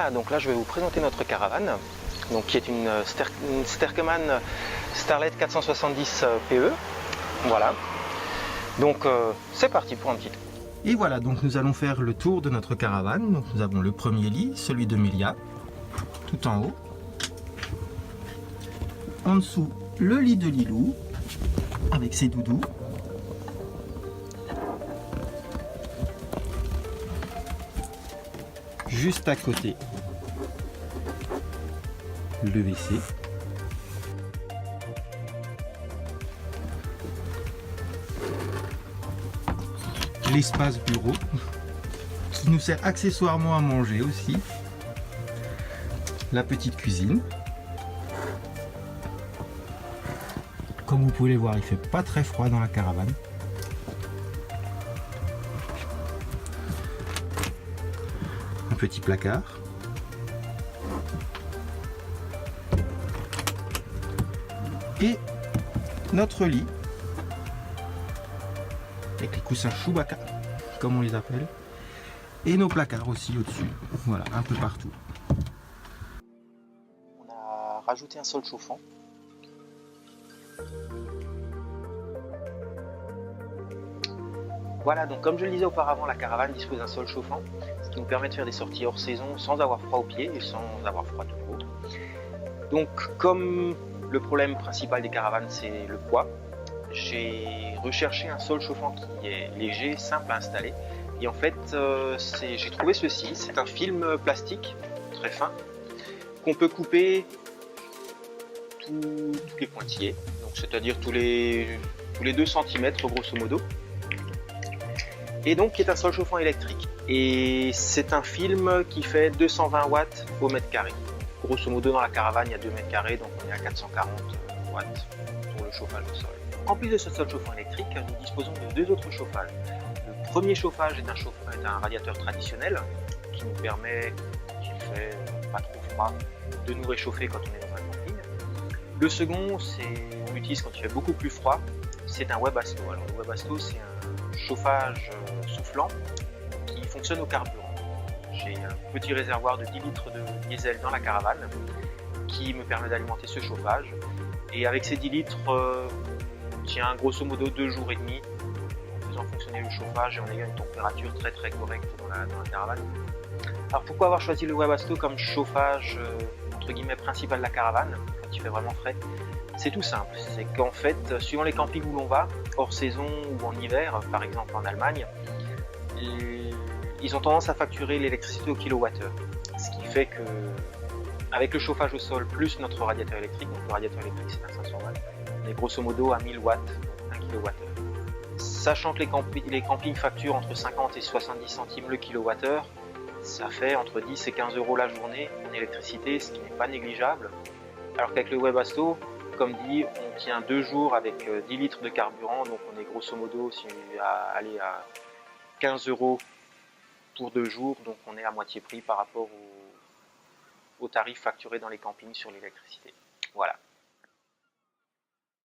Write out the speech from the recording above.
Voilà, donc là je vais vous présenter notre caravane, donc, qui est une Sterkeman Starlet 470 PE. Voilà, donc c'est parti pour un petit tour. Et voilà, donc nous allons faire le tour de notre caravane. Donc nous avons le premier lit, celui de Melia, tout en haut. En dessous, le lit de Lilou, avec ses doudous. Juste à côté, le WC. L'espace bureau, qui nous sert accessoirement à manger aussi. La petite cuisine. Comme vous pouvez le voir, il fait pas très froid dans la caravane. Un petit placard. Et notre lit. Avec les coussins Chewbacca, comme on les appelle. Et nos placards aussi au-dessus. Voilà, un peu partout. On a rajouté un sol chauffant. Voilà, donc comme je le disais auparavant, la caravane dispose d'un sol chauffant, ce qui nous permet de faire des sorties hors saison sans avoir froid aux pieds et sans avoir froid tout court. Donc comme le problème principal des caravanes c'est le poids, j'ai recherché un sol chauffant qui est léger, simple à installer. Et en fait, j'ai trouvé ceci, c'est un film plastique très fin qu'on peut couper tous les pointillés, c'est-à-dire tous les 2 cm grosso modo. Et donc qui est un sol chauffant électrique. Et c'est un film qui fait 220 watts au mètre carré. Grosso modo dans la caravane il y a 2 mètres carrés, donc on est à 440 watts pour le chauffage au sol. En plus de ce sol chauffant électrique, nous disposons de 2 autres chauffages. Le premier chauffage est un radiateur traditionnel qui nous permet, quand il fait pas trop froid, de nous réchauffer quand on est dans un camping. Le second, on l'utilise quand il fait beaucoup plus froid, c'est un Webasto. Alors le Webasto, c'est un chauffage soufflant qui fonctionne au carburant. J'ai un petit réservoir de 10 litres de diesel dans la caravane qui me permet d'alimenter ce chauffage. Et avec ces 10 litres, on tient grosso modo 2 jours et demi en faisant fonctionner le chauffage et en ayant une température très correcte dans la caravane. Alors pourquoi avoir choisi le Webasto comme chauffage entre guillemets principal de la caravane quand il fait vraiment frais? C'est tout simple, c'est qu'en fait, suivant les campings où l'on va, hors saison ou en hiver, par exemple en Allemagne, ils ont tendance à facturer l'électricité au kilowattheure. Ce qui fait que, avec le chauffage au sol plus notre radiateur électrique, donc le radiateur électrique c'est un 500 watts, on est grosso modo à 1000 watts, 1 kWh. Sachant que les campings facturent entre 50 et 70 centimes le kilowattheure, ça fait entre 10 et 15 € la journée en électricité, ce qui n'est pas négligeable. Alors qu'avec le Webasto, comme dit, on tient 2 jours avec 10 litres de carburant, donc on est grosso modo à 15 € pour 2 jours, donc on est à moitié prix par rapport aux tarifs facturés dans les campings sur l'électricité. Voilà.